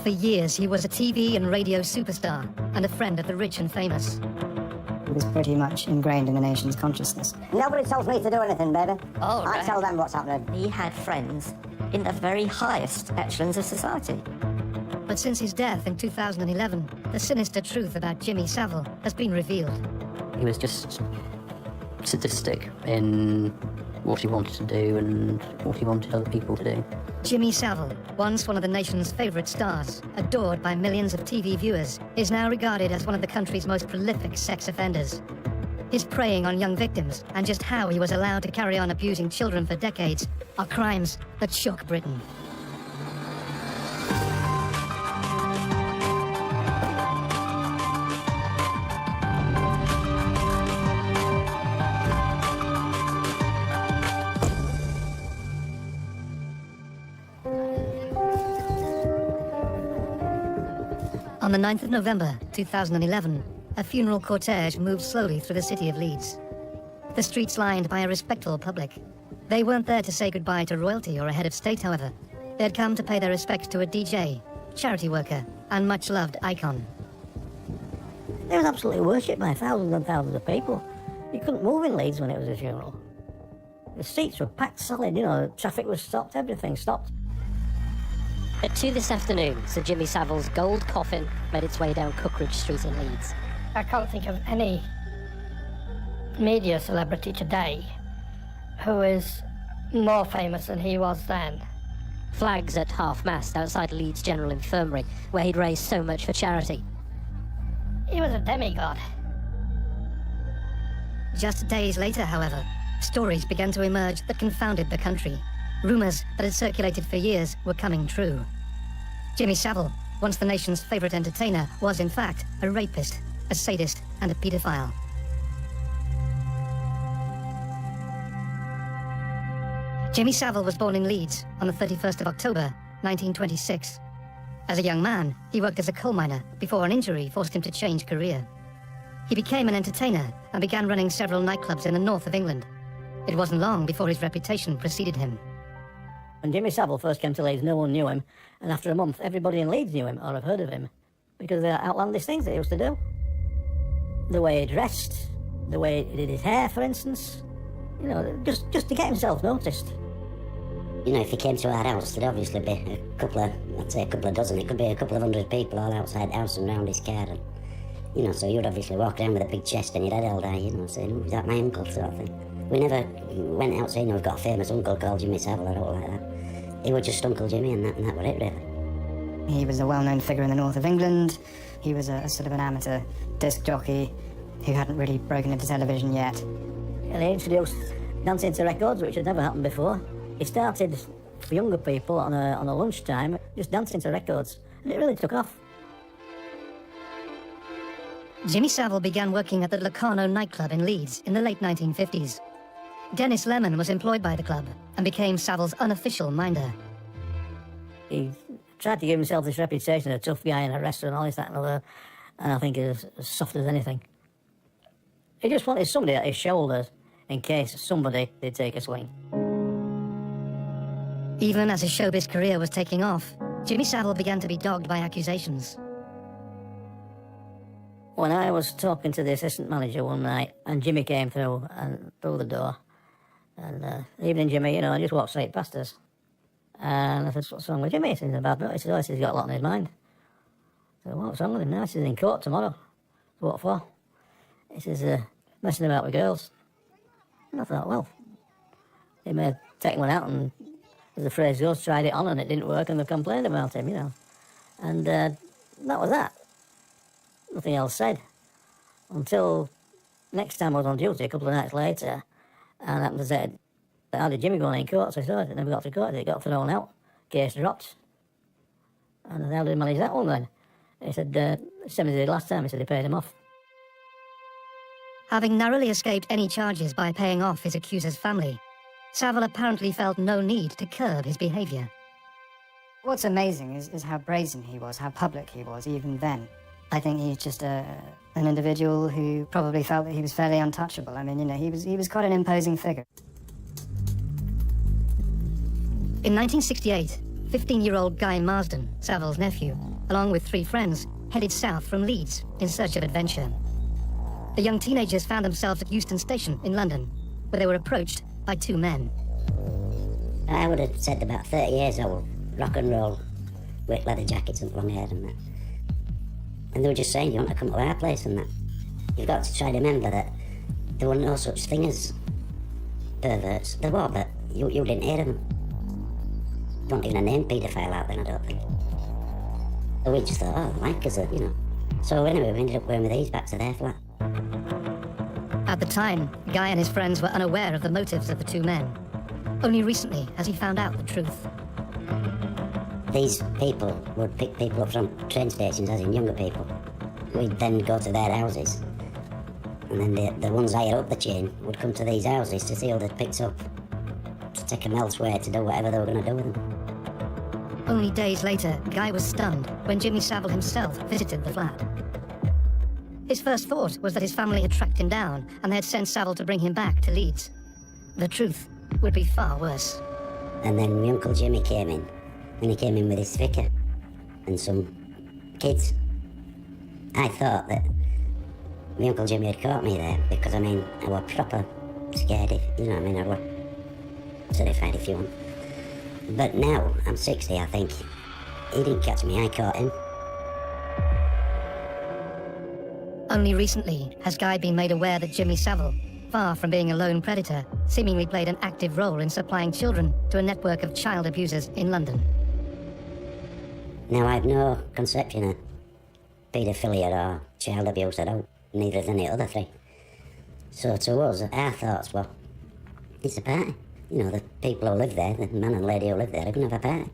For years, he was a TV and radio superstar and a friend of the rich and famous. It was pretty much ingrained in the nation's consciousness. Nobody tells me to do anything, baby. Oh, I right. tell them what's happening. He had friends in the very highest echelons of society. But since his death in 2011, the sinister truth about Jimmy Savile has been revealed. He was just sadistic in what he wanted to do and what he wanted other people to do. Jimmy Savile, once one of the nation's favourite stars, adored by millions of TV viewers, is now regarded as one of the country's most prolific sex offenders. His preying on young victims and just how he was allowed to carry on abusing children for decades are crimes that shook Britain. On the 9th of November 2011, a funeral cortege moved slowly through the city of Leeds. The streets lined by a respectful public. They weren't there to say goodbye to royalty or a head of state, however. They had come to pay their respects to a DJ, charity worker, and much-loved icon. It was absolutely worshipped by thousands and thousands of people. You couldn't move in Leeds when it was a funeral. The streets were packed solid, you know, traffic was stopped, everything stopped. At 2 this afternoon, Sir Jimmy Savile's gold coffin made its way down Cookridge Street in Leeds. I can't think of any media celebrity today who is more famous than he was then. Flags at half-mast outside Leeds General Infirmary, where he'd raised so much for charity. He was a demigod. Just days later, however, stories began to emerge that confounded the country. Rumours that had circulated for years were coming true. Jimmy Savile, once the nation's favourite entertainer, was in fact a rapist, a sadist and a paedophile. Jimmy Savile was born in Leeds on the 31st of October, 1926. As a young man, he worked as a coal miner before an injury forced him to change career. He became an entertainer and began running several nightclubs in the north of England. It wasn't long before his reputation preceded him. When Jimmy Savile first came to Leeds, no one knew him, and after a month, everybody in Leeds knew him or had heard of him because of the outlandish things that he used to do. The way he dressed, the way he did his hair, for instance, you know, just to get himself noticed. You know, if he came to our house, there'd obviously be a couple of dozen, it could be a couple of hundred people all outside the house and round his car, and, you know, so you'd obviously walk around with a big chest and your head held high, you know, saying, "Oh, is that my uncle?" sort of thing. We never went out saying, "Oh, we've got a famous uncle called Jimmy Savile," or anything like that. He was just Uncle Jimmy, and that were it, really. He was a well-known figure in the north of England. He was a sort of an amateur disc jockey who hadn't really broken into television yet. And he introduced dancing to records, which had never happened before. He started for younger people on a lunchtime, just dancing to records, and it really took off. Jimmy Savile began working at the Locarno nightclub in Leeds in the late 1950s. Dennis Lemon was employed by the club and became Savile's unofficial minder. He tried to give himself this reputation, a tough guy in a restaurant, all this, that and other, and I think he was as soft as anything. He just wanted somebody at his shoulders in case somebody did take a swing. Even as his showbiz career was taking off, Jimmy Savile began to be dogged by accusations. When I was talking to the assistant manager one night, and Jimmy came through the door, and evening Jimmy, you know, I just walked straight past us. And I said, "What's wrong with Jimmy?" He said, "Bad note." He said, "Oh, he's got a lot on his mind." I said, "What's wrong with him now?" He says, "In court tomorrow." So what for? He says, "Messing about with girls." And I thought, well, he may have taken one out and, as the phrase goes, tried it on and it didn't work and they complained about him, you know. And that was that. Nothing else said. Until next time I was on duty, a couple of nights later, and happened to say, "How did Jimmy go on in court?" So I said, "It never got to court, it got thrown out. Case dropped." And I said, "How did he manage that one then?" He said, "Same as he did last time." He said he paid him off. Having narrowly escaped any charges by paying off his accuser's family, Savile apparently felt no need to curb his behaviour. What's amazing is how brazen he was, how public he was, even then. I think he's just an individual who probably felt that he was fairly untouchable. I mean, you know, he was quite an imposing figure. In 1968, 15-year-old Guy Marsden, Savile's nephew, along with 3 friends, headed south from Leeds in search of adventure. The young teenagers found themselves at Euston Station in London, where they were approached by 2 men. I would have said about 30 years old, rock and roll, with leather jackets and long hair and that. And they were just saying, you want to come to our place and that. You've got to try to remember that there were no such thing as perverts. There were, but you didn't hear them. There wasn't even a name paedophile out then, I don't think. So we just thought, oh, like us, you know. So anyway, we ended up going with these back to their flat. At the time, Guy and his friends were unaware of the motives of the 2 men. Only recently has he found out the truth. These people would pick people up from train stations, as in younger people. We'd then go to their houses. And then the ones higher up the chain would come to these houses to see who they'd picked up, to take them elsewhere to do whatever they were going to do with them. Only days later, Guy was stunned when Jimmy Savile himself visited the flat. His first thought was that his family had tracked him down and they had sent Savile to bring him back to Leeds. The truth would be far worse. And then my Uncle Jimmy came in, and he came in with his vicar and some kids. I thought that my Uncle Jimmy had caught me there because, I mean, I was proper scared, you know what I mean, I was terrified if you want. But now, I'm 60, I think. He didn't catch me, I caught him. Only recently has Guy been made aware that Jimmy Savile, far from being a lone predator, seemingly played an active role in supplying children to a network of child abusers in London. Now, I've no conception of paedophilia or child abuse, I don't. Neither has any other 3. So to us, our thoughts were, it's a party. You know, the people who live there, the man and lady who live there, are going to have a party.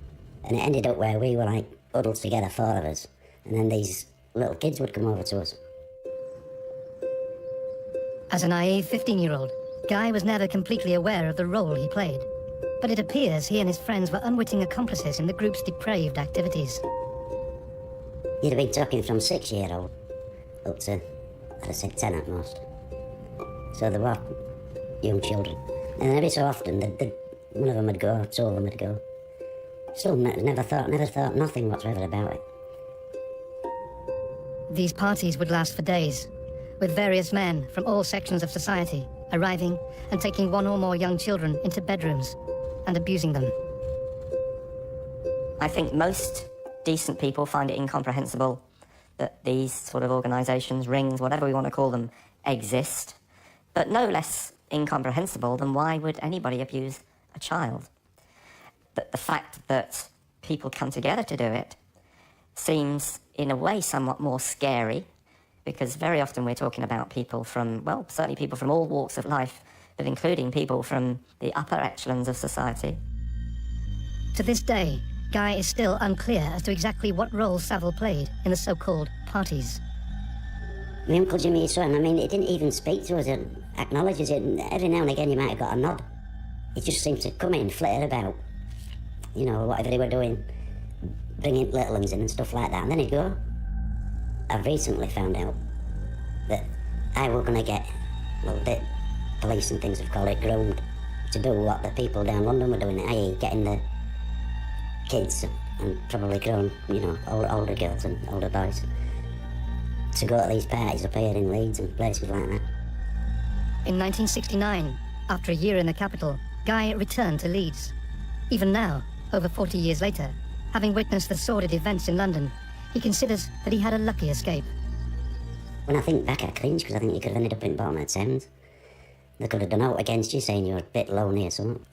And it ended up where we were like huddled together, 4 of us, and then these little kids would come over to us. As a naive 15-year-old, Guy was never completely aware of the role he played. But it appears he and his friends were unwitting accomplices in the group's depraved activities. You'd have been talking from 6-year-old up to, I'd have said 10 at most. So they were young children. And every so often, one of them would go, 2 of them would go. Still never thought nothing whatsoever about it. These parties would last for days, with various men from all sections of society arriving and taking 1 or more young children into bedrooms and abusing them. I think most decent people find it incomprehensible that these sort of organisations, rings, whatever we want to call them, exist. But no less incomprehensible than why would anybody abuse a child. But the fact that people come together to do it seems, in a way, somewhat more scary, because very often we're talking about people from, well, certainly people from all walks of life, but including people from the upper echelons of society. To this day, Guy is still unclear as to exactly what role Savile played in the so-called parties. My Uncle Jimmy, his son, I mean, he didn't even speak to us and acknowledge us. Every now and again, you might have got a nod. He just seemed to come in, flitter about, you know, whatever they were doing, bringing little ones in and stuff like that, and then he'd go. I've recently found out that I was going to get, well, the police and things have called it, groomed to do what the people down London were doing, i.e. getting the kids and probably grown, you know, older girls and older boys to go to these parties up here in Leeds and places like that. In 1969, after a year in the capital, Guy returned to Leeds. Even now, over 40 years later, having witnessed the sordid events in London, he considers that he had a lucky escape. When I think back, I cringe, because I think you could have ended up in bottom of Thames. They could have done out against you, saying you were a bit lonely or something.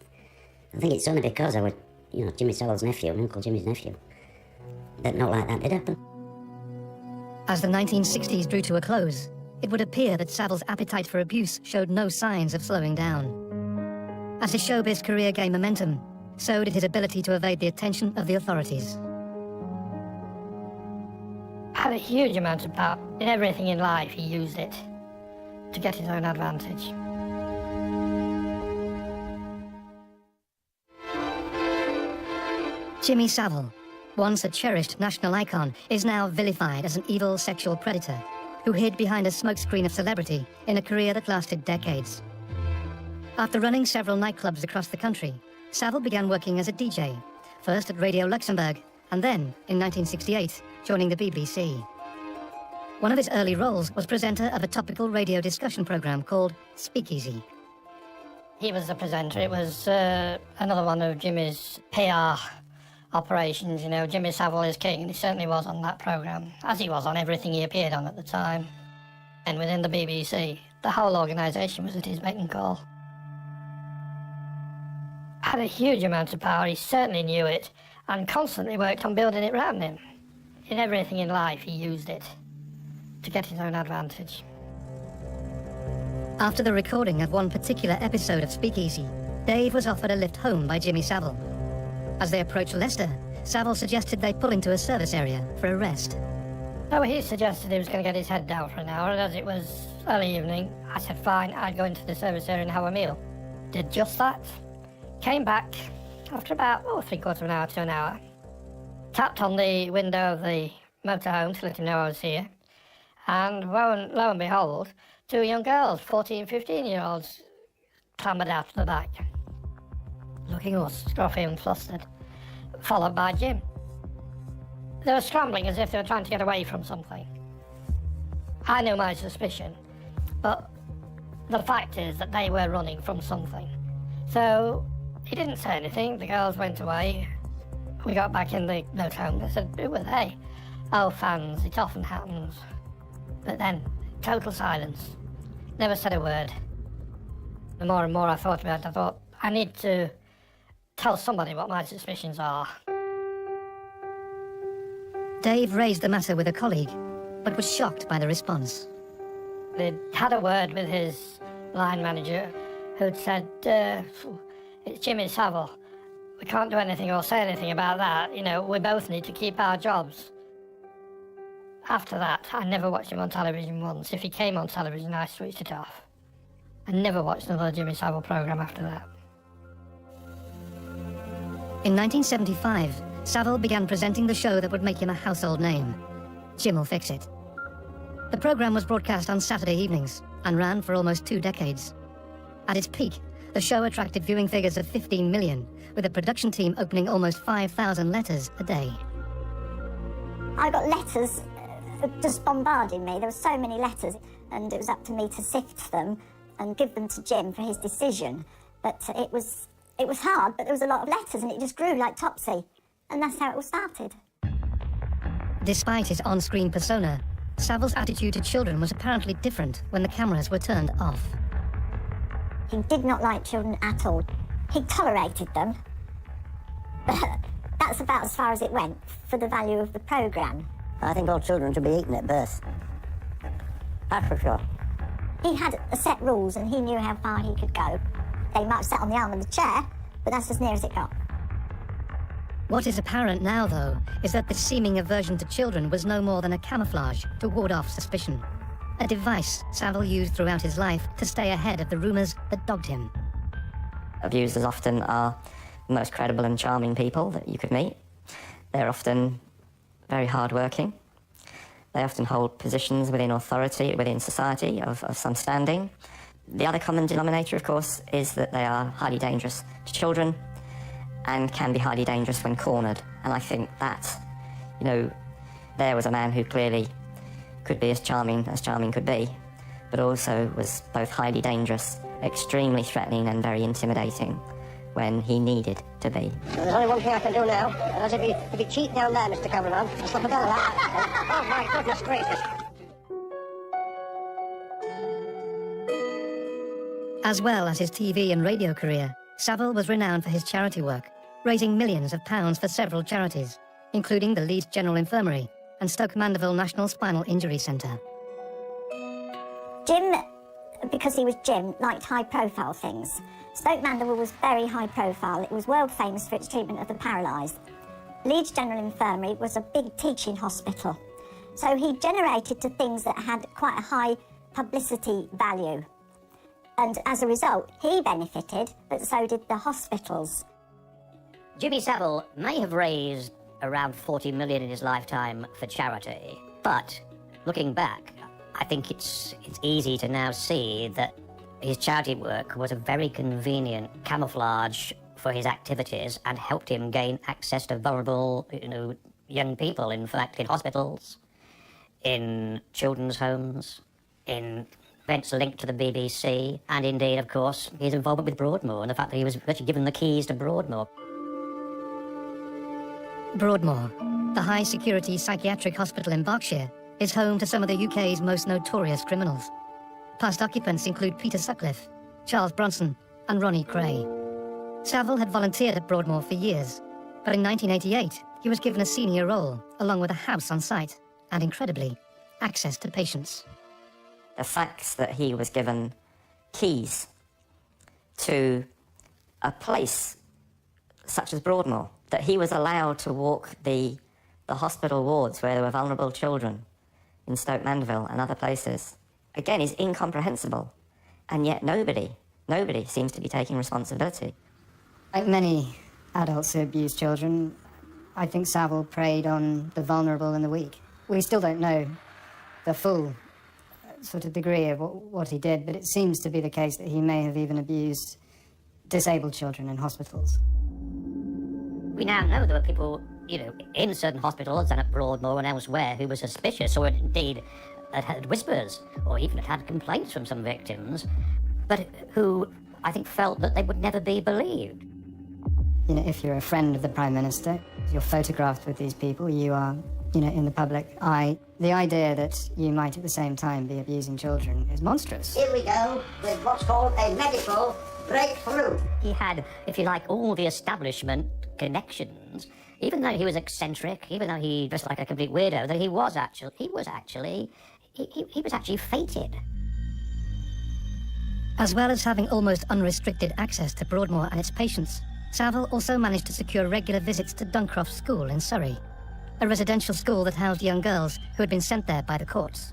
I think it's only because I was, you know, Jimmy Savile's nephew and Uncle Jimmy's nephew that not like that did happen. As the 1960s drew to a close, it would appear that Savile's appetite for abuse showed no signs of slowing down. As his showbiz career gained momentum, so did his ability to evade the attention of the authorities. Had a huge amount of power. In everything in life, he used it to get his own advantage. Jimmy Savile, once a cherished national icon, is now vilified as an evil sexual predator who hid behind a smokescreen of celebrity in a career that lasted decades. After running several nightclubs across the country, Savile began working as a DJ, first at Radio Luxembourg, and then, in 1968, joining the BBC. One of his early roles was presenter of a topical radio discussion programme called Speakeasy. He was the presenter. It was another one of Jimmy's PR operations. You know, Jimmy Savile is king, and he certainly was on that programme, as he was on everything he appeared on at the time. And within the BBC, the whole organisation was at his beck and call. Had a huge amount of power, he certainly knew it, and constantly worked on building it round him. In everything in life, he used it to get his own advantage. After the recording of one particular episode of Speakeasy, Dave was offered a lift home by Jimmy Savile. As they approached Leicester, Savile suggested they pull into a service area for a rest. So he suggested he was going to get his head down for an hour, and as it was early evening, I said fine, I'd go into the service area and have a meal. Did just that. Came back after about, 3/4 of an hour to an hour. Tapped on the window of the motorhome to let him know I was here. And lo and behold, two young girls, 14, 15-year-olds, clambered out of the back, looking all scruffy and flustered, followed by Jim. They were scrambling as if they were trying to get away from something. I knew my suspicion, but the fact is that they were running from something. So he didn't say anything. The girls went away. We got back in the motorhome. They said, who were they? Oh, fans, it often happens. But then, total silence. Never said a word. The more and more I thought about it, I thought, I need to tell somebody what my suspicions are. Dave raised the matter with a colleague, but was shocked by the response. They'd had a word with his line manager, who'd said, it's Jimmy Savile. We can't do anything or say anything about that. You know, we both need to keep our jobs. After that, I never watched him on television once. If he came on television, I switched it off. I never watched another Jimmy Savile programme after that. In 1975, Savile began presenting the show that would make him a household name, Jim'll Fix It. The programme was broadcast on Saturday evenings and ran for almost 2 decades. At its peak, the show attracted viewing figures of 15 million, with a production team opening almost 5,000 letters a day. I got letters just bombarding me. There were so many letters, and it was up to me to sift them and give them to Jim for his decision. But it was hard, but there was a lot of letters, and it just grew like Topsy. And that's how it all started. Despite his on-screen persona, Savile's attitude to children was apparently different when the cameras were turned off. He did not like children at all. He tolerated them, but that's about as far as it went for the value of the programme. I think all children should be eaten at birth. That's for sure. He had a set rules and he knew how far he could go. They might have sat on the arm of the chair, but that's as near as it got. What is apparent now, though, is that the seeming aversion to children was no more than a camouflage to ward off suspicion. A device Savile used throughout his life to stay ahead of the rumours that dogged him. Abusers often are the most credible and charming people that you could meet. They're often very hard-working. They often hold positions within authority, within society of some standing. The other common denominator, of course, is that they are highly dangerous to children and can be highly dangerous when cornered. And I think that, there was a man who clearly could be as charming could be, but also was both highly dangerous, extremely threatening and very intimidating when he needed to be. There's only one thing I can do now, and that's if you cheat down there, Mr. Cameraman, I'll slap a bell of that. Oh, my goodness gracious. As well as his TV and radio career, Savile was renowned for his charity work, raising millions of pounds for several charities, including the Leeds General Infirmary and Stoke Mandeville National Spinal Injury Centre. Jim, because he was Jim, liked high-profile things. Stoke Mandeville was very high-profile. It was world famous for its treatment of the paralysed. Leeds General Infirmary was a big teaching hospital. So he generated to things that had quite a high publicity value. And as a result, he benefited, but so did the hospitals. Jimmy Savile may have raised around 40 million in his lifetime for charity, but looking back, I think it's easy to now see that his charity work was a very convenient camouflage for his activities and helped him gain access to vulnerable, young people, in fact, in hospitals, in children's homes, in events linked to the BBC, and indeed, of course, his involvement with Broadmoor and the fact that he was actually given the keys to Broadmoor. Broadmoor, the high-security psychiatric hospital in Berkshire, is home to some of the UK's most notorious criminals. Past occupants include Peter Sutcliffe, Charles Bronson, and Ronnie Cray. Savile had volunteered at Broadmoor for years, but in 1988 he was given a senior role, along with a house on site, and incredibly, access to patients. The fact that he was given keys to a place such as Broadmoor, that he was allowed to walk the hospital wards where there were vulnerable children in Stoke Mandeville and other places, again, is incomprehensible. And yet nobody seems to be taking responsibility. Like many adults who abuse children, I think Savile preyed on the vulnerable and the weak. We still don't know the full sort of degree of what he did, but it seems to be the case that he may have even abused disabled children in hospitals. We now know there were people, in certain hospitals and at Broadmoor and elsewhere who were suspicious or indeed had had whispers or even had complaints from some victims, but who I think felt that they would never be believed. If you're a friend of the Prime Minister, you're photographed with these people, you are, in the public eye. The idea that you might at the same time be abusing children is monstrous. Here we go with what's called a medical breakthrough. He had, if you like, all the establishment connections, even though he was eccentric, even though he dressed like a complete weirdo, that he was actually fated. As well as having almost unrestricted access to Broadmoor and its patients, Savile also managed to secure regular visits to Duncroft School in Surrey, a residential school that housed young girls who had been sent there by the courts.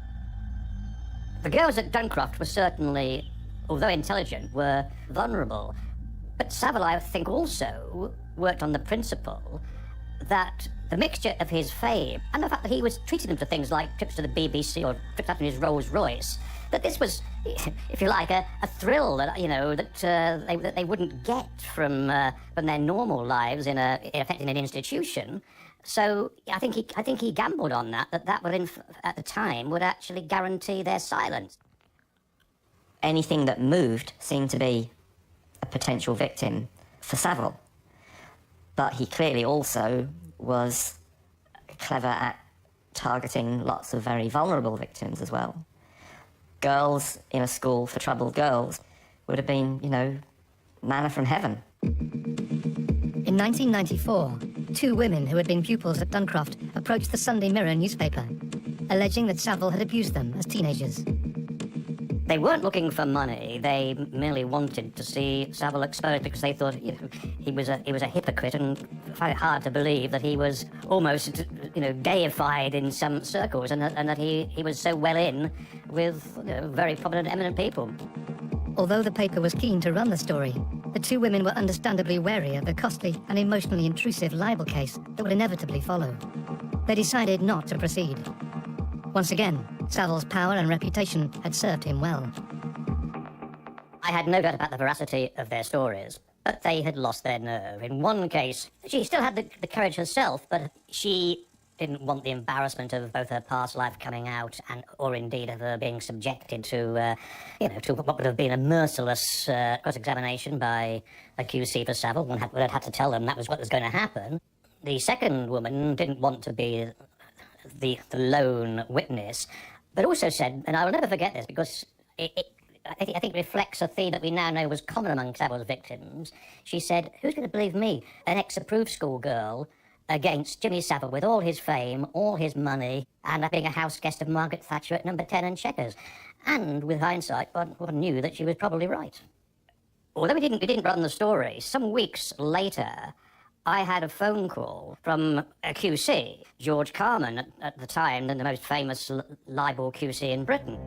The girls at Duncroft were certainly, although intelligent, were vulnerable. But Savile, I think, also worked on the principle that the mixture of his fame and the fact that he was treating them to things like trips to the BBC or trips out in his Rolls Royce, that this was, if you like, a thrill that that they wouldn't get from their normal lives in effect in an institution. So I think he gambled on that would at the time would actually guarantee their silence. Anything that moved seemed to be a potential victim for Savile. But he clearly also was clever at targeting lots of very vulnerable victims as well. Girls in a school for troubled girls would have been, manna from heaven. In 1994, two women who had been pupils at Duncroft approached the Sunday Mirror newspaper, alleging that Savile had abused them as teenagers. They weren't looking for money. They merely wanted to see Savile exposed because they thought he was a hypocrite, and found it hard to believe that he was almost deified in some circles, and that he was so well in with very prominent, eminent people. Although the paper was keen to run the story, the two women were understandably wary of the costly and emotionally intrusive libel case that would inevitably follow. They decided not to proceed. Once again, Savile's power and reputation had served him well. I had no doubt about the veracity of their stories, but they had lost their nerve. In one case, she still had the courage herself, but she didn't want the embarrassment of both her past life coming out or indeed of her being subjected to what would have been a merciless cross-examination by a QC for Savile. One would have had to tell them that was what was going to happen. The second woman didn't want to be the lone witness, but also said, and I will never forget this because I think it reflects a theme that we now know was common among Savile's victims. She said, "Who's going to believe me, an ex-approved schoolgirl, against Jimmy Savile with all his fame, all his money, and being a house guest of Margaret Thatcher at number 10 and Chequers?" And with hindsight, one knew that she was probably right. Although we didn't run the story, some weeks later, I had a phone call from a QC, George Carman, at the time, the most famous libel QC in Britain.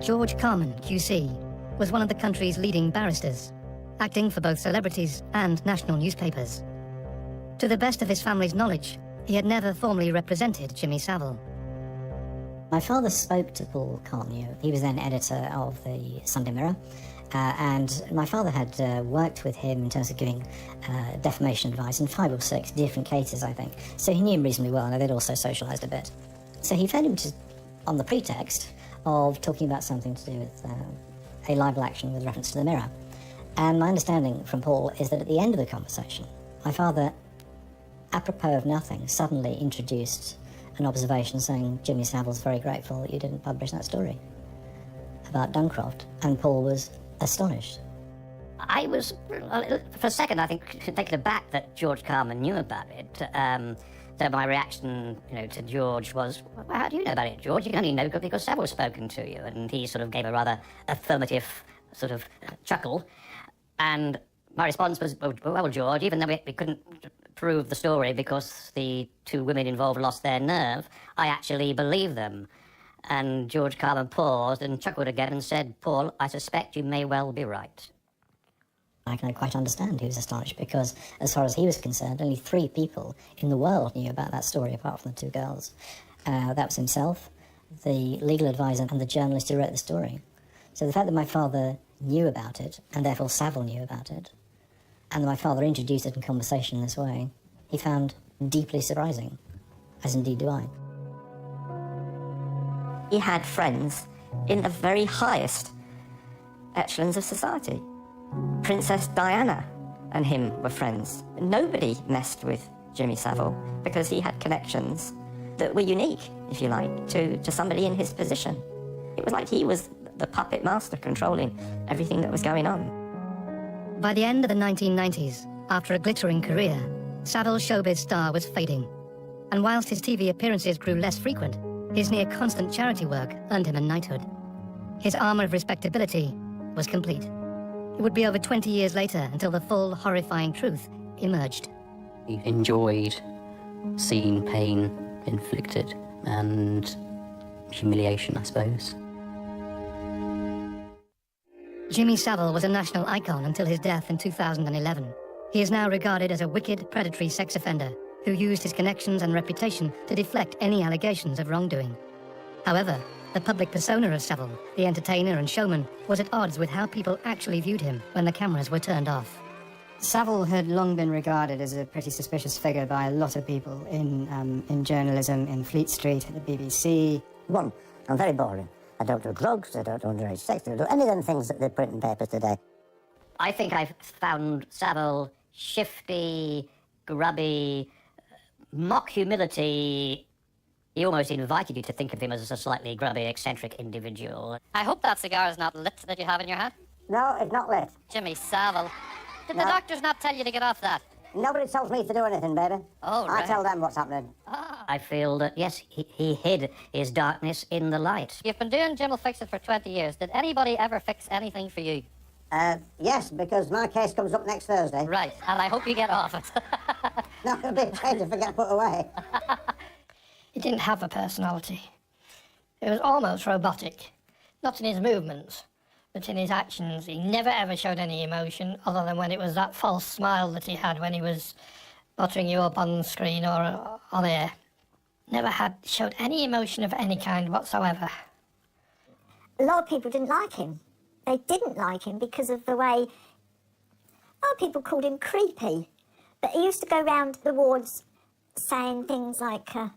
George Carman, QC, was one of the country's leading barristers, acting for both celebrities and national newspapers. To the best of his family's knowledge, he had never formally represented Jimmy Savile. My father spoke to Paul Carnew. He was then editor of the Sunday Mirror, And my father had worked with him in terms of giving defamation advice in 5 or 6 different cases, I think. So he knew him reasonably well, and they'd also socialised a bit. So he phoned him on the pretext of talking about something to do with a libel action with reference to the Mirror. And my understanding from Paul is that at the end of the conversation, my father, apropos of nothing, suddenly introduced an observation saying, Jimmy Savile's very grateful that you didn't publish that story about Duncroft. And Paul was astonished. I was, for a second, I think, taken aback that George Carman knew about it. So my reaction, to George was, well, how do you know about it, George? You can only know because Savile's spoken to you. And he sort of gave a rather affirmative sort of chuckle. And my response was, well, George, even though we couldn't prove the story because the 2 women involved lost their nerve, I actually believe them. And George Carman paused and chuckled again and said, Paul, I suspect you may well be right. I can quite understand he was astonished because, as far as he was concerned, only 3 people in the world knew about that story apart from the 2 girls. That was himself, the legal advisor, and the journalist who wrote the story. So the fact that my father knew about it, and therefore Savile knew about it, and that my father introduced it in conversation in this way, he found deeply surprising, as indeed do I. He had friends in the very highest echelons of society. Princess Diana and him were friends. Nobody messed with Jimmy Savile because he had connections that were unique, if you like, to somebody in his position. It was like he was the puppet master controlling everything that was going on. By the end of the 1990s, after a glittering career, Savile's showbiz star was fading. And whilst his TV appearances grew less frequent, his near-constant charity work earned him a knighthood. His armour of respectability was complete. It would be over 20 years later until the full, horrifying truth emerged. He enjoyed seeing pain inflicted and humiliation, I suppose. Jimmy Savile was a national icon until his death in 2011. He is now regarded as a wicked, predatory sex offender who used his connections and reputation to deflect any allegations of wrongdoing. However, the public persona of Savile, the entertainer and showman, was at odds with how people actually viewed him when the cameras were turned off. Savile had long been regarded as a pretty suspicious figure by a lot of people in journalism, in Fleet Street, at the BBC. One, I'm very boring. I don't do drugs, I don't do underage sex, I don't do any of them things that they print in papers today. I think I've found Savile shifty, grubby, mock humility. He almost invited you to think of him as a slightly grubby, eccentric individual. I hope that cigar is not lit that you have in your hand. No, it's not lit. Jimmy Savile. Did the doctors not tell you to get off that? Nobody tells me to do anything, baby. Oh, right. I tell them what's happening. I feel that, yes, he hid his darkness in the light. You've been doing Jim will fix it for 20 years. Did anybody ever fix anything for you? Yes, because my case comes up next Thursday. Right, and I hope you get off it. No, it'll be a case if I get put away. He didn't have a personality. It was almost robotic. Not in his movements, but in his actions. He never ever showed any emotion other than when it was that false smile that he had when he was buttering you up on screen or on air. Never showed any emotion of any kind whatsoever. A lot of people didn't like him. They didn't like him because of the way... A lot of people called him creepy. But he used to go round the wards saying things like, oh,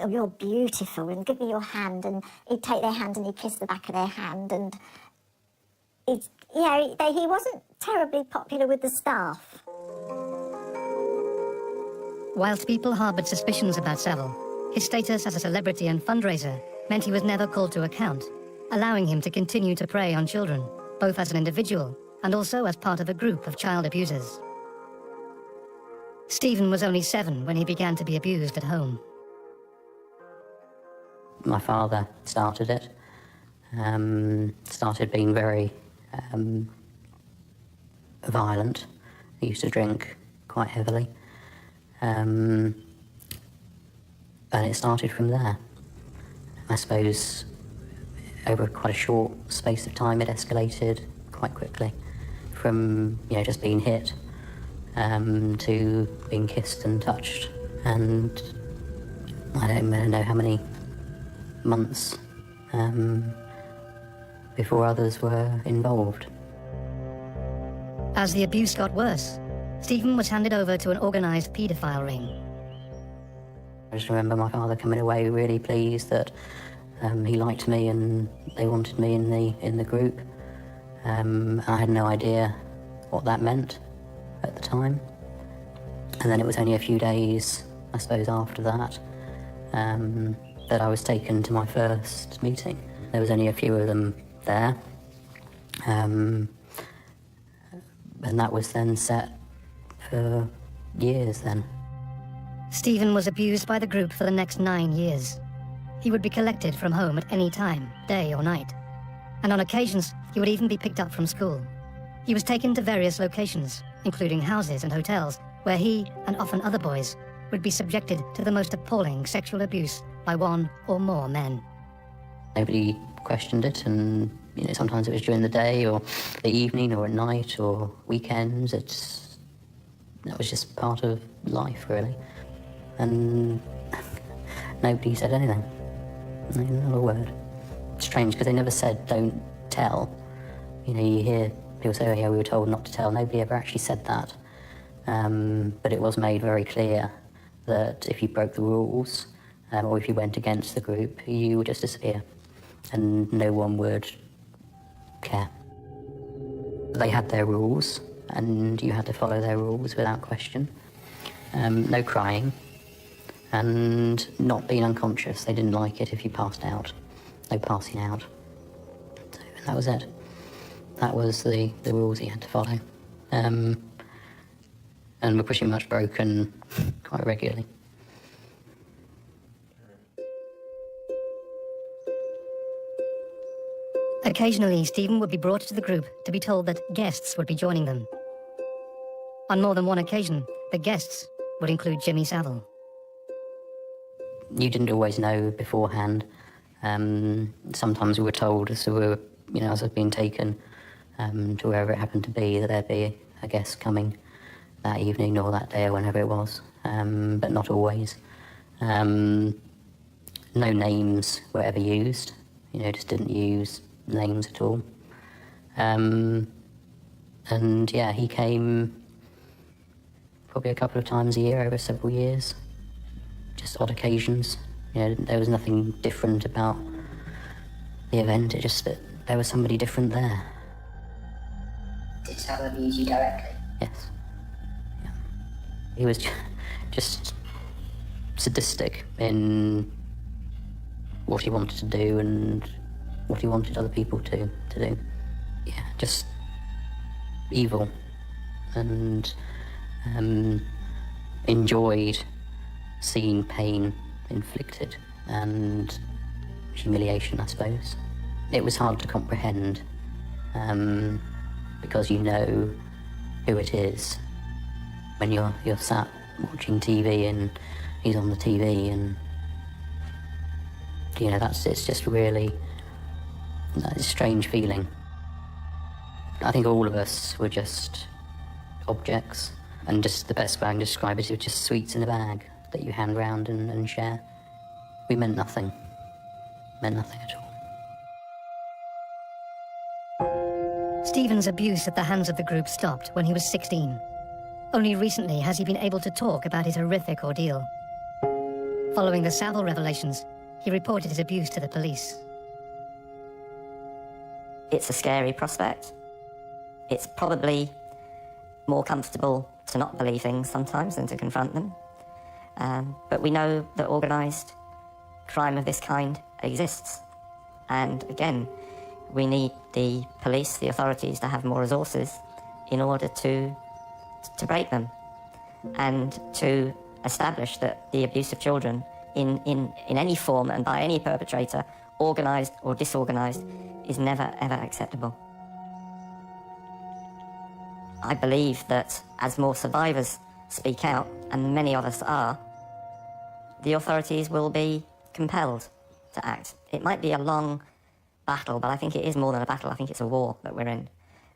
you're beautiful, and give me your hand, and he'd take their hand and he'd kiss the back of their hand, and he wasn't terribly popular with the staff. Whilst people harboured suspicions about Savile, his status as a celebrity and fundraiser meant he was never called to account, allowing him to continue to prey on children, both as an individual and also as part of a group of child abusers. Stephen was only 7 when he began to be abused at home. My father started it, started being very violent. He used to drink quite heavily. And it started from there. I suppose over quite a short space of time it escalated quite quickly from just being hit to being kissed and touched, and I don't know how many months before others were involved. As the abuse got worse, Stephen was handed over to an organised paedophile ring. I just remember my father coming away really pleased that he liked me and they wanted me in the group. I had no idea what that meant at the time. And then it was only a few days, I suppose, after that, that I was taken to my first meeting. There was only a few of them there. And that was then set for years then. Stephen was abused by the group for the next 9 years. He would be collected from home at any time, day or night. And on occasions, he would even be picked up from school. He was taken to various locations, including houses and hotels, where he, and often other boys, would be subjected to the most appalling sexual abuse by one or more men. Nobody questioned it, and sometimes it was during the day or the evening or at night or weekends. That was just part of life, really. And nobody said anything. Not a word. Strange, because they never said, don't tell. You hear people say, oh yeah, we were told not to tell. Nobody ever actually said that. But it was made very clear that if you broke the rules, or if you went against the group, you would just disappear. And no one would care. They had their rules, and you had to follow their rules without question. No crying, and not being unconscious. They didn't like it if you passed out. No passing out. So that was it. That was the rules you had to follow. And were pretty much broken quite regularly. Occasionally, Stephen would be brought to the group to be told that guests would be joining them. On more than one occasion, the guests would include Jimmy Savile. You didn't always know beforehand. Sometimes we were told as we were, as I've been taken to wherever it happened to be, that there'd be a guest coming that evening or that day or whenever it was, but not always. No names were ever used, just didn't use names at all. And yeah, he came probably a couple of times a year over several years, just odd occasions. There was nothing different about the event, it just that there was somebody different there. Did Savile abuse you directly? Yes. Yeah. He was just sadistic in what he wanted to do and what he wanted other people to do. Yeah, just evil, and enjoyed seeing pain inflicted and humiliation, I suppose. It was hard to comprehend, because you know who it is when you're sat watching TV and he's on the TV, and it's just really a strange feeling. I think all of us were just objects, and just the best way I can describe it is just sweets in a bag that you hand round and share. We meant nothing. Meant nothing at all. Stephen's abuse at the hands of the group stopped when he was 16. Only recently has he been able to talk about his horrific ordeal. Following the Savile revelations, he reported his abuse to the police. It's a scary prospect. It's probably more comfortable to not believe things sometimes than to confront them. But we know that organised crime of this kind exists. And again, we need the police, the authorities, to have more resources in order to break them and to establish that the abuse of children in any form and by any perpetrator, organised or disorganised, is never, ever acceptable. I believe that as more survivors speak out, and many of us are, the authorities will be compelled to act. It might be a long battle, but I think it is more than a battle. I think it's a war that we're in,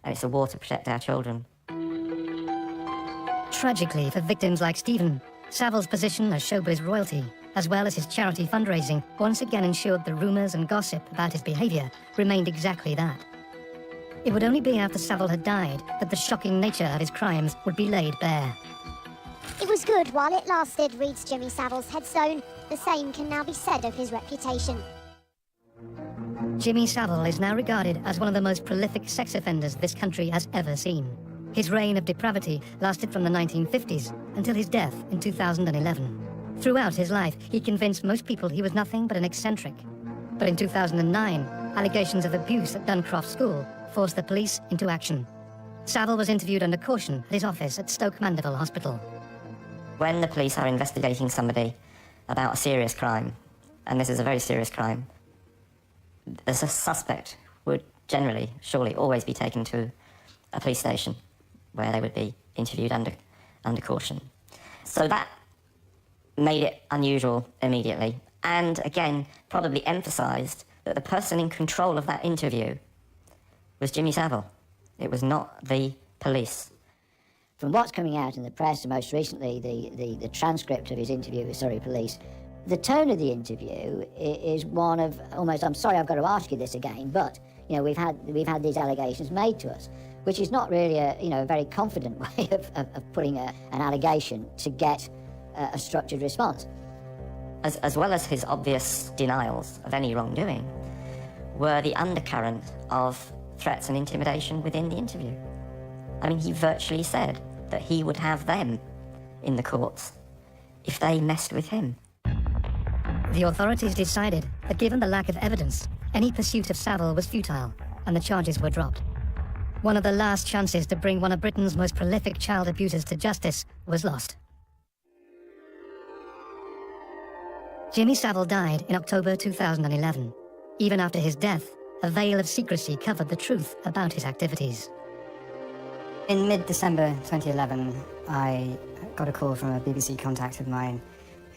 and it's a war to protect our children. Tragically, for victims like Stephen, Savile's position as showbiz royalty, as well as his charity fundraising, once again ensured the rumours and gossip about his behaviour remained exactly that. It would only be after Savile had died that the shocking nature of his crimes would be laid bare. It was good while it lasted, reads Jimmy Savile's headstone. The same can now be said of his reputation. Jimmy Savile is now regarded as one of the most prolific sex offenders this country has ever seen. His reign of depravity lasted from the 1950s until his death in 2011. Throughout his life, he convinced most people he was nothing but an eccentric. But in 2009, allegations of abuse at Duncroft School forced the police into action. Savile was interviewed under caution at his office at Stoke Mandeville Hospital. When the police are investigating somebody about a serious crime, and this is a very serious crime, the suspect would generally, surely, always be taken to a police station where they would be interviewed under caution. So that made it unusual immediately, and again, probably emphasised that the person in control of that interview was Jimmy Savile. It was not the police. From what's coming out in the press, and most recently the transcript of his interview with Surrey Police, the tone of the interview is one of almost, I'm sorry I've got to ask you this again, but you know we've had these allegations made to us, which is not really a very confident way of putting an allegation to get a structured response. As well as his obvious denials of any wrongdoing, were the undercurrent of threats and intimidation within the interview. I mean, he virtually said that he would have them in the courts if they messed with him. The authorities decided that given the lack of evidence, any pursuit of Savile was futile, and the charges were dropped. One of the last chances to bring one of Britain's most prolific child abusers to justice was lost. Jimmy Savile died in October 2011. Even after his death, a veil of secrecy covered the truth about his activities. In mid-December 2011, I got a call from a BBC contact of mine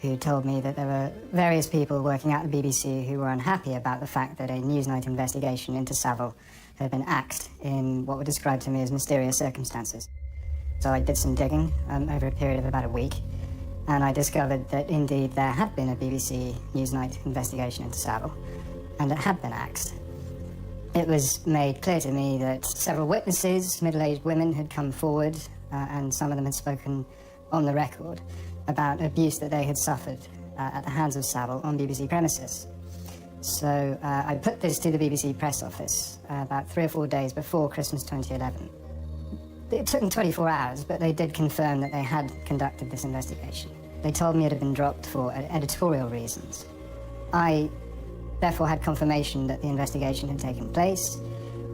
who told me that there were various people working at the BBC who were unhappy about the fact that a Newsnight investigation into Savile had been axed in what were described to me as mysterious circumstances. So I did some digging over a period of about a week, and I discovered that indeed there had been a BBC Newsnight investigation into Savile, and it had been axed. It was made clear to me that several witnesses, middle-aged women, had come forward, and some of them had spoken on the record about abuse that they had suffered at the hands of Savile on BBC premises. So I put this to the BBC press office about 3 or 4 days before Christmas 2011. It took them 24 hours, but they did confirm that they had conducted this investigation. They told me it had been dropped for editorial reasons. I therefore had confirmation that the investigation had taken place.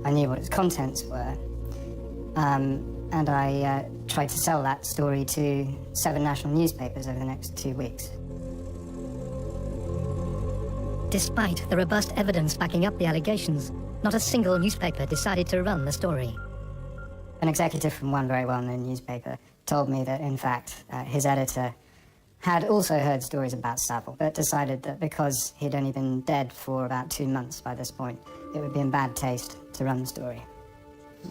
I knew what its contents were, and I tried to sell that story to 7 national newspapers over the next 2 weeks. Despite the robust evidence backing up the allegations, not a single newspaper decided to run the story. An executive from one very well-known newspaper told me that, in fact, his editor had also heard stories about Savile, but decided that because he'd only been dead for about 2 months by this point, it would be in bad taste to run the story.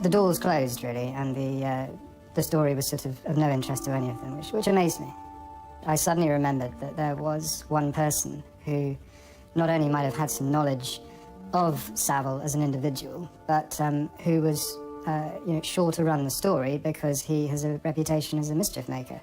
The door was closed, really, and the story was sort of no interest to any of them, which amazed me. I suddenly remembered that there was one person who not only might have had some knowledge of Savile as an individual, but who was sure to run the story because he has a reputation as a mischief maker.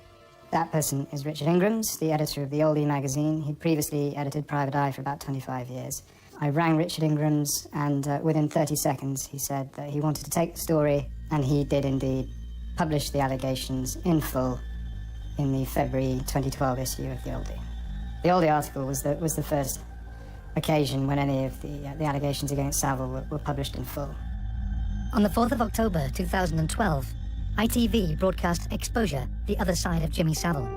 That person is Richard Ingrams, the editor of the Oldie magazine. He'd previously edited Private Eye for about 25 years. I rang Richard Ingrams, and within 30 seconds he said that he wanted to take the story, and he did indeed publish the allegations in full in the February 2012 issue of the Oldie. The Oldie article was the first occasion when any of the allegations against Savile were published in full. On the 4th of October 2012, ITV broadcast Exposure, the other side of Jimmy Savile.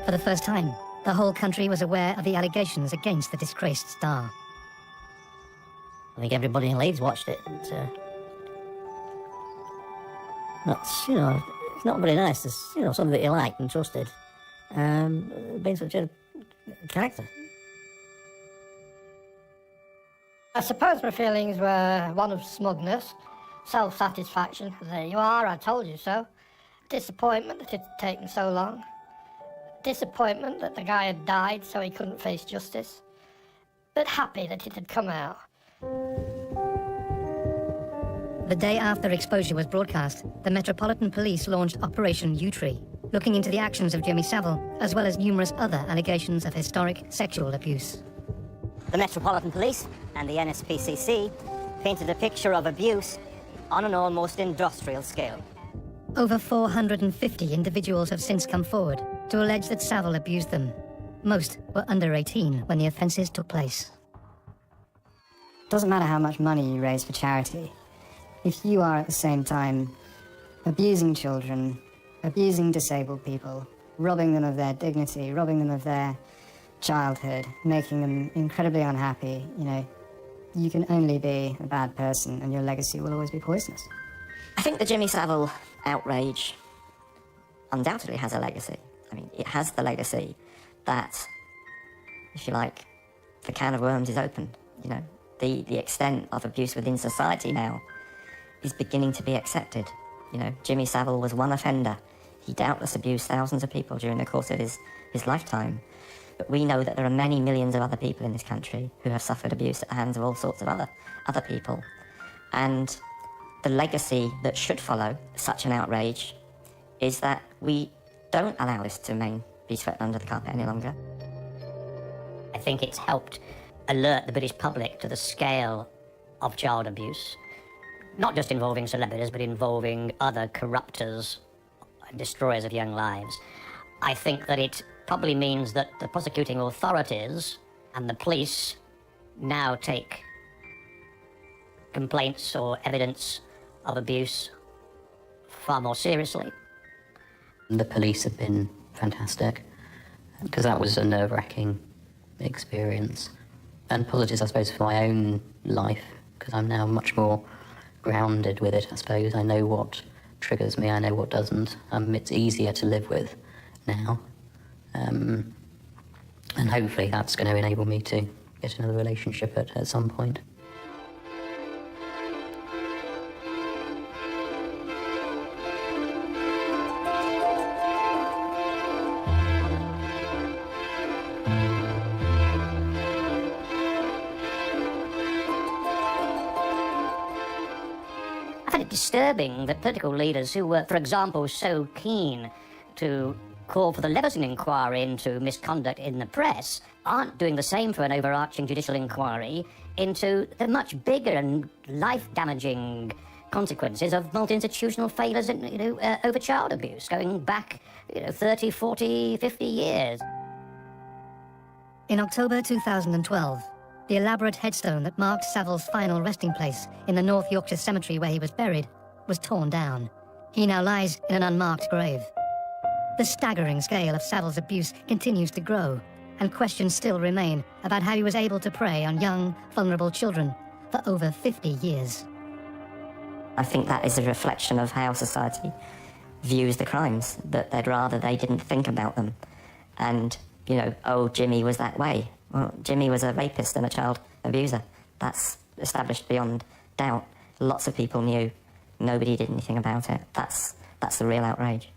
For the first time, the whole country was aware of the allegations against the disgraced star. I think everybody in Leeds watched it. It's not very nice. It's, something that you liked and trusted, being such a character. I suppose my feelings were one of smugness, self-satisfaction. There you are, I told you so. Disappointment that it's taken so long. Disappointment that the guy had died so he couldn't face justice, but happy that it had come out. The day after exposure was broadcast, the Metropolitan Police launched Operation U-Tree, looking into the actions of Jimmy Savile, as well as numerous other allegations of historic sexual abuse. The Metropolitan Police and the NSPCC painted a picture of abuse on an almost industrial scale. Over 450 individuals have since come forward to allege that Savile abused them. Most were under 18 when the offences took place. Doesn't matter how much money you raise for charity. If you are at the same time abusing children, abusing disabled people, robbing them of their dignity, robbing them of their childhood, making them incredibly unhappy, you can only be a bad person and your legacy will always be poisonous. I think the Jimmy Savile outrage undoubtedly has a legacy. I mean, it has the legacy that, if you like, the can of worms is open. The extent of abuse within society now is beginning to be accepted. Jimmy Savile was one offender. He doubtless abused thousands of people during the course of his lifetime. But we know that there are many millions of other people in this country who have suffered abuse at the hands of all sorts of other people. And the legacy that should follow such an outrage is that we don't allow this to be swept under the carpet any longer. I think it's helped alert the British public to the scale of child abuse, not just involving celebrities, but involving other corrupters, destroyers of young lives. I think that it probably means that the prosecuting authorities and the police now take complaints or evidence of abuse far more seriously. The police have been fantastic, because that was a nerve-wracking experience. And positives, I suppose, for my own life, because I'm now much more grounded with it, I suppose. I know what triggers me, I know what doesn't. It's easier to live with now. And hopefully that's going to enable me to get another relationship at some point. I find it disturbing that political leaders who were, for example, so keen to call for the Leveson inquiry into misconduct in the press aren't doing the same for an overarching judicial inquiry into the much bigger and life-damaging consequences of multi-institutional failures over child abuse going back 30, 40, 50 years. In October 2012, the elaborate headstone that marked Savile's final resting place in the North Yorkshire cemetery where he was buried was torn down. He now lies in an unmarked grave. The staggering scale of Savile's abuse continues to grow, and questions still remain about how he was able to prey on young, vulnerable children for over 50 years. I think that is a reflection of how society views the crimes, that they'd rather they didn't think about them. And, Jimmy was that way. Well, Jimmy was a rapist and a child abuser. That's established beyond doubt. Lots of people knew. Nobody did anything about it. That's the real outrage.